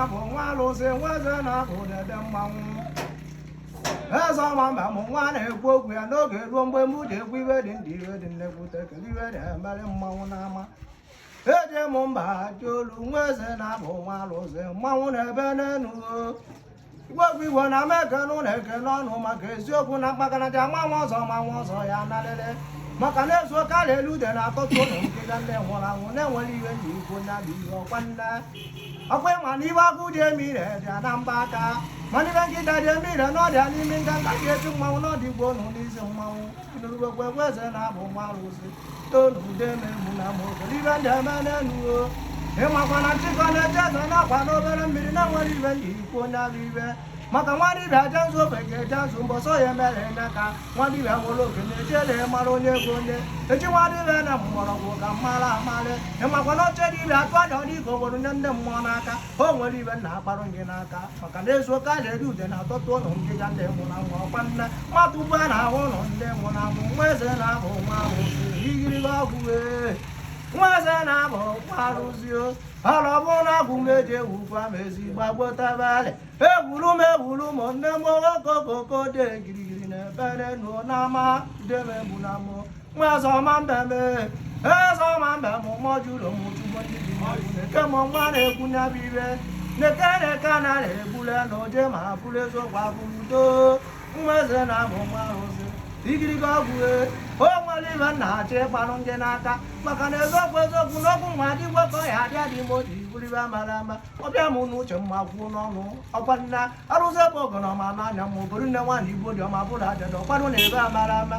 na-abụ nwa alụsị nweze na-abụ dede mmanwụ eze ọma mba mụ nwa na-ekwu okwu ya n'oge ruo mgbe m ji ekwu iwe dị ndị iwe dị nnekwute kedu iwe na-emere mmanwụ n'ama eje m mba ji olu nwa eze na-abụ nwa alụsị mmanwụ na-ebe n'enu igwegwu igwe na mekenu na-ekene ọnụ maka eziokwu na mkpakanaja manwa ọzọ ya nalele maka na ezu oke ala elu ude na-atọtụ ụlọ nkega ndị nwụrụ anwụ na-enwere iwe ndị ikwu nya bụ ihe ọkwa nne ọkwa ịma na iwe agụ dị emire dị na mba aka mana ibe nkịta dị emire na ọdịa n'ime nganga dị etu mmanwụ na ọdịgbo nụ n'isi mmanwụ nrugwegwe eze na-abụ nwa alụsị tonu ude na-egbu na moke ibe ndị eme n'enuo ịmakwa na nchịkọ na-eche eze na-akwa n'obere mmiri na-enwere ibe ndị ikwu nya bụ ibe maka nwadibịa aja nzu ofe ga-eje azụ mbọsọ ya mere eme ka nwadibịa nwere oge na-ejele mara onye ego onye eji nwadibịa na mgbọrọgwụ ka mara amarị ịmakwa na oche dibịa atụ aja ọdịka obodo nye ndị mmụọ n'aka o nwere ibe na-akparụ gị n'aka maka na ezu oke aja eri ude na-atọtụ ụlọ ngịga ndị nwụrụ anwụ ọkwa nne mmadụ ugbu a na-ahụ ụlọ ndị nwụrụ anwụ nwa eze na-abụ nwa ahụzi igiribe ọgwụ nwa eze na-abụ nwa arụzio ala ọ bụrụ na agwụ m eji ewukwa m ezigbo agbotabali egwuru m nne m okokoko dị girigiri na ebere nuo n'ama demegbu na mụ nwa eze ọma mbeme eze ọma mbem mọjụrụ m chugbo ndị dị mmegbu na-eke m nwa na-ekwu nya bụ ibe na-eke na na-egbule na oje ma bụrụ eziokwu abụrudo nwa eze na-abụ nwa arụzi igiriga ọgwụ o nwere ibe na-achọ ịkpanụ ndị n'aka maka na eziokwu n'okwu nwa dị gwekọ ya adị adị m oji bụrụ ibe amara ama ọbịa m n'uche mma kwuo n'ọnụ ọkwa nna arụzi ebe ogono ma n'anya ma obodo nne nwaanyị igbo dị ọma bụrụ ajada ọkwanụ na ebe amara ama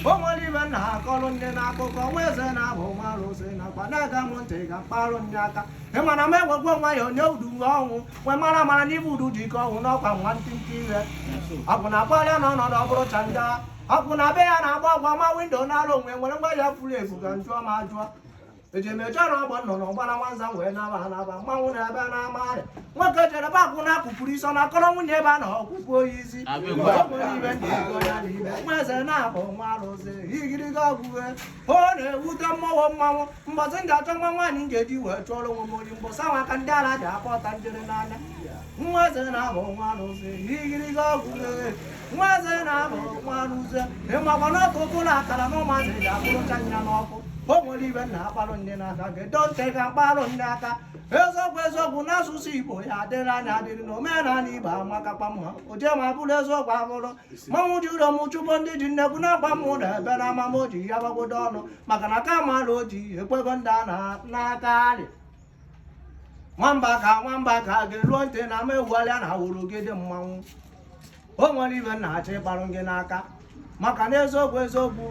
o nwere ibe nna ha akọrọ ndị n'akụkọ nwa eze na-abụ nwa arụsị nakwa na-aga m ntị ga mkparụ ndị aka ịmana m egwegwo nwa ya onye udu ọnwụ nwe mara n'ibe udu dị ike ọnwụ n'ọkwa nwa ntịntị ire ọgwụ na akpọrịa n'ọnọdụ ọ bụrụ chanja ọkụ na be ya na-agba ọgwa ma windo n'ala onwe nwere ngwa ya furu efu ga njụọ ma jụọ ejemejọrọ ọgbọ nọ n'ọgbara nwanza wee naba anaba mmanwụ na-ebe na-amarị nwoke jere be akwụ na akụpụrụ isi ọ na-akọrọ nwunye ebe a na ọkpụkpụ oyi isi ibe ndị ego ya n'ibe nwa eze na-abụ nwa arụsị igiriga ọgwụwe o na-ewute mmọnwụ mmanwụ mbọsị ndị achọ nwa nwaanyị m ga-eji wee chụọrọ onwe m oyi mbọsị ahụ aka ndị ala ji akpọ ọta njere n'anya nwa eze na-abụ nwa arụsị igiriga ọgwụwe nwa eze na-abụ nwa arụsị ịmakwa n'ọtụtụ na akara na ụmụazị ji akpụrụcha nya n'ọkụ o nwere ibe na-akparụ ndị n'aka gedo ntị ka mkparụ ndị aka eziokwu n'asụsụ Igbo ya adịrị anya adịrị na omenala Igbo amakakwa mma oje ma bụrụ eziokwu abụrụ mmanwụ ji ụlọ m chụpụ ndị ji nnekwu na-agba mmụ na ebe na amama o ji ya gbagodo ọnụ maka na ka mara o ji ekwego ndị a n'aka alị nwamba ka ga-eruo ntị na ama ewualịa na awụrụgide mmanwụ o nwere ibe na-achọ ịkparụ gị n'aka maka na eziokwu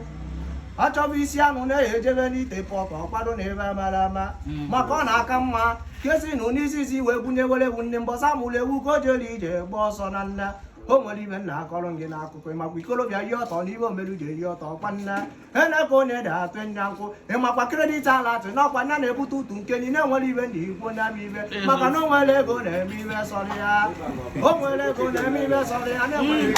achọbụ isi anụ na-ejebe n'ite pọtụ ọkwado na ebe mara ama maka ọ na-aka mma kesi na n'isi isi wee bunye were ewu nne mbọsa mụrụ ewu ka o jere ije gba ọsọ na nne o nwere ibe nna akọrọ gị n'akụkụ makwa ikolobịa rie ọtọ na ibe omelu ji eri ọtọ ọkwa nne eneka onye da-atụ nya nkwụ ịmakwa kredit alatị n'ọkwa nya na-ebute ụtụ nke niile nwere ibe ndị ikwu nya bụ ibe maka na o nwere ego na-eme ibe sọrọ ya o nwere ego na-eme ibe sọrọ ya na-enwere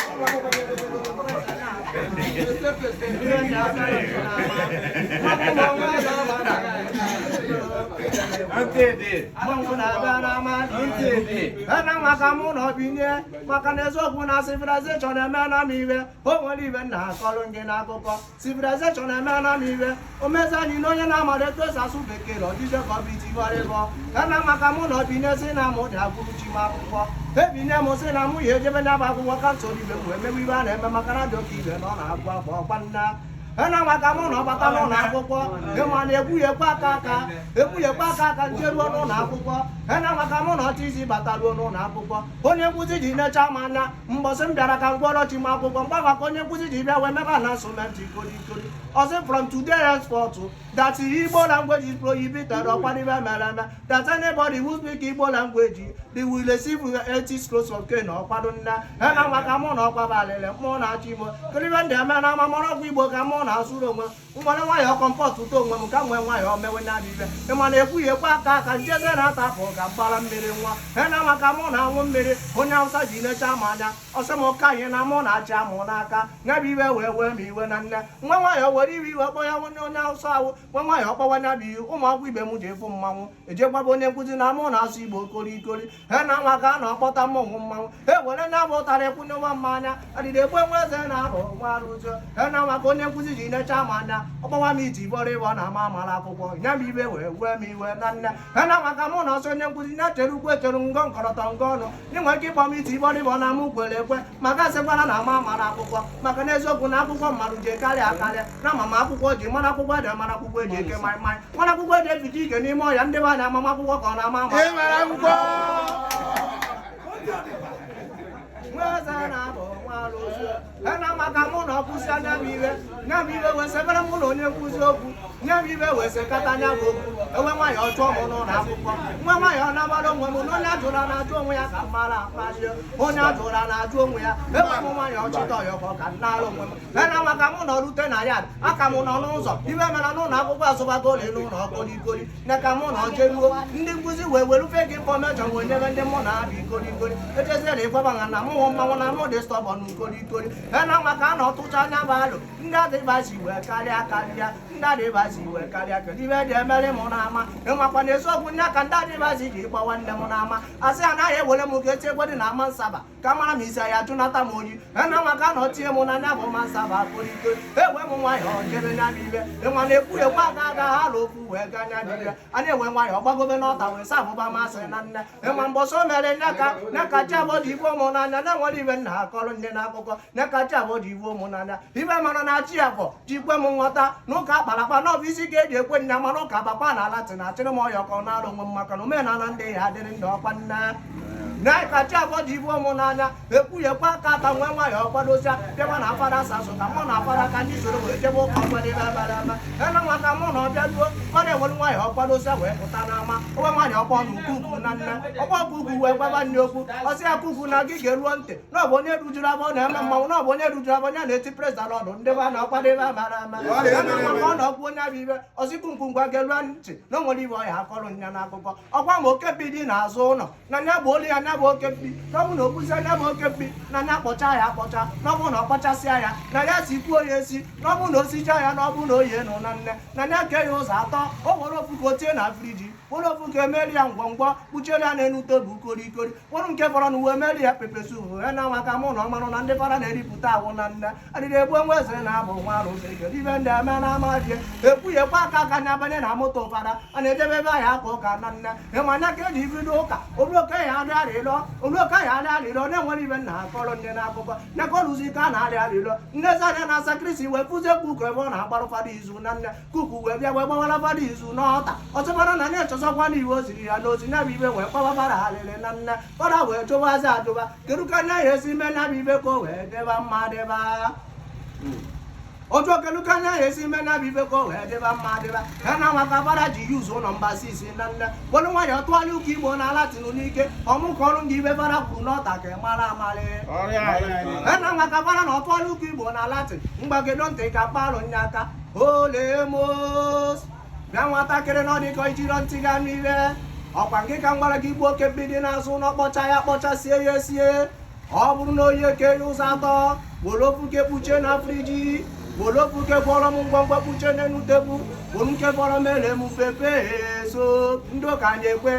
maka mụ na obinye maka na eziokwu na civilization eme na m ibe o nwere ibe nna akọrọ gị n'akụkọ civilization eme na m ibe o mezi anyị na onye na-amara etu esi asụ bekee na ọdịje ka ọ bụ itiwarịbọ ena maka mụ na obinye si na mụ dị agụrụchi m akwụkwọ ebinye m si na mụ ya ejebe nyaba akwụkwọ ka ntoro ibe m wee mewe ibe a na-eme maka na dị oke ibe na ọ na-agụ akwa ọkwa nna ena maka mụ na ọbata n'ụlọ akwụkwọ ịma na ekwughekwa aka njeruo n'ụlọ akwụkwọ ena maka mụ na ọchị isi bataruo n'ụlọ akwụkwọ onye nkụzi ji necha m anya mbọsị m bịara ka m gwọrọchi m akwụkwọ mgbagwaka onye nkụzi ji bịa wee mebe na nsomenti ikorikori ọsị from today henceforth that Igbo language is prohibited ọkwadịbe mere eme that anybody who speak Igbo language they will receive 80 strokes of cane ọkwado nne ena maka mụ na ọkwabalịlị mụ na achị Igbo kiribe ndị eme na amamara ọgwụ Igbo ka mụ na-asụrụ onwe mgbere nwayọọ kọmpọt ụtọ onwe m ka nwee nwayọọ mewe na adịbe ịma na ekwughekwa aka njeze na-atapụ ka gbara mmiri nwa ena maka mụ na anwụ mmiri onye Hausa ji necha m anya ọsị m ka anyị na mụ na achị amụ n'aka nyebe iwe wee ma iwe na nne nwa nwayọọ were iwe iwe kpọ ya onye Hausa ahụ nwa nwaanyị ọkpọwanya bụ ihe ụmụ akwụkwọ ibe m ji efu mmanwụ ejekwaba onye nkụzi na amụ na-asụ Igbo korikori ha na nwa ka a na-akpọta mmọnwụ mmanwụ were nya bụ ụtarị ekwunyewa mmanya adịdị egbe nwe eze na-abụ nwa arụzio ha na nwa ka onye nkụzi ji necha m anya ọkpọwa m iti bọrọ ịbọ na ama amara akwụkwọ nya m ibe wee wee m iwe na nne ha na nwa ka mụ na ọsọ onye nkụzi nya chere ukwe chere ngọ nkọrọtọ ngọ ọnụ n'inwe ike ịkpọ m iti bọrọ ịbọ na amụ kwere ekwe maka sịkwara na ama amara akwụkwọ maka n'eziokwu na akwụkwọ mmadụ ji karịa akarịa na mama akwụkwọ ji mara akwụkwọ ede mara akwụkwọ eji eke maịmaị mara akwụkwọ ede eficha ike n'ime ọya ndị be anya amama akwụkwọ ka ọ na-ama ama na maka mụ na ọkwụsị anya m iwe wee sebere mụ na onye nkụzi okwu nye m ibe wee sekata anya bụ okwu enwe nwaanyị ọchụọ m n'ụlọ akwụkwọ nwa nwaanyị ọ na-agbara onwe m na onye ajụra na-ajụ onwe ya ka mara akpalie onye ajụra na-ajụ onwe ya enwe m nwaanyị ọchịta ọyọkọ ka m na-alụ onwe m na maka mụ na rute na ya aka m nọ n'ụzọ ibe mere n'ụlọ akwụkwọ azụbagooli n'ụlọ kolikoli na ka mụ na ojeruo ndị nkụzi wee werufe gị infọmeshọn wee nyebe ndị mụ na abịa ikolikoli ejeziere ịkwaba na mụnwụ mmanwụ na mụ dị stọbọn kolikoli na maka a na ọtụcha anya bụ alụ ndị adịbasi wee karịa ndị adịbasi wee karịa kedu ibe dị emere mụ n'ama ịnwakwa na eziokwu nya ka ndị adịbasi ji gbawa nne m n'ama asị anaghị ewere m ga eti egwe dị na ama nsaba ka mara m isi ya jụnata m oyi na maka na ọtinye m n'anya bụ ma nsaba kolikoli ewe m nwaanyị ojebe nya bụ ibe ịnwa na-ekwu ekwu aga aga ha ala okwu wee gaa nya bụ ibe a na-enwe nwaanyị ọgbagobe n'ọta wee sa abụba masị na nne ịnwa mbọsọ mere nya ka chi abụọ dị igbo m n'anya na-enwere ibe nna akọrọ nne na akụkọ nya ka chi abụọ dị igbo m n'anya ibe mara na chi afọ ji kwe m nghọta n'ụka akparakpa n'ọbụ isi ka eji ekwe nnya mana ụka bakpa na ala tị na achịrị m ọyọkọ na-alụ onwe m maka na omenala ndị ya adịrị ndị ọkwa nne na kachi abụọ dị ibu ụmụ n'anya ekwughekwa aka ata nwe nwaanyị ọkwadosia bịakwa na afara asasụ ka mụ na afara ka ndị soro wee jebe ụka ọkwadebe abara ama ena nwa ka mụ na ọbịa duo ọ na-enwere nwaanyị ọkwadosia wee pụta n'ama onwe nwaanyị ọkpọ na ukwu na nne ọkpọ ukwu wee gwaba nne okwu ọsị ya kuku na gị ga-eruo ntị na ọ bụ onye rujuru abụọ na-eme mmanwụ na ọ bụ onye rujuru abụọ ya na-eti prezident ọdụ ndị ba na ọkwadebe abara ama ena maka ọ na ọkwu onye abụ ibe ọsịkwu ngwa ga-eruo ntị na o nwere ibe ọya akọrọ nya n'akụkọ ọkwa ma oke mpi dị n'azụ ụlọ na nya bụ olu ya nya bụ oke mpi n'ọbụ na okpuzi anya bụ oke mpi na anya kpọcha ya akpọcha n'ọbụ na ọkpọchasịa ya na ya si kwuo ya esi n'ọbụ na osicha ya n'ọbụ na oye nụ na nne na anya ke ya ụzọ atọ o were ofu ka o tie na friji were ofu ka emeri ya ngwọngwọ kpuchiere ya n'elu tebụl korikori wụrụ nke fọrọ na uwe meri ya pepesup ya na nwa ka mụ na ọmarụ na ndị fara na-eripụta awụ na nne adịrị egbu enwe eze na-abụ nwa arụsị kedu ibe ndị eme na amadie ekwughekwa aka aka nya banye na moto fara a na-edebe ebe ahịa aka ụka na nne ịmanya ka eji bido ụka oluoke ya arịarịrịọ oluoke ya arịarịrịọ na-enwere ibe nna akọrọ nne n'akụkọ nyakọrụzi ka a na-arịarịrịọ nnezi anya na sakrisi wee kụzie kuku ebe ọ na-agbarụ fada izu na nne kuku wee bịa wee gbawara fada izu n'ọta ọtụmara na anya echọzọkwa na iwe o ziri ya n'ozi nya bụ ibe wee kpawa fada halịrị na nne fada wee jụbazi ajụba kedu ka anya ya esi mee nya bụ ibe ka o wee deba mma deba otu okelu ka anya ya esi mee nya bụ ibe ka o wee deba mma deba ya na nwaka fada ji yuzu ụlọ mbasi isi na nne bụrụ nwaanyị ọtụgharị ụka igbo na ala tinụ n'ike ọmụka ọrụ ndị ibe fada kwuru n'ọta ka mara amarị ya na nwaka fada na ọtụgharị ụka igbo na ala tin mgbagedo ntị ka kpalụ nye aka olemos bịa nwatakịrị na ọdịkọ ijiro ntị ga n'ibe ọkwa nke ka m gwara gị gbuo oke mgbidi n'azụ na ọkpọcha ya kpọchasie ya esie ọ bụrụ na oyi eke ya ụzọ atọ were ofu ke kpuchie na friji were ofu ke fọrọ m ngwangwa kpuchie n'elu tebụl were nke fọrọ mere m pepe so ndị ụka anyị ekwe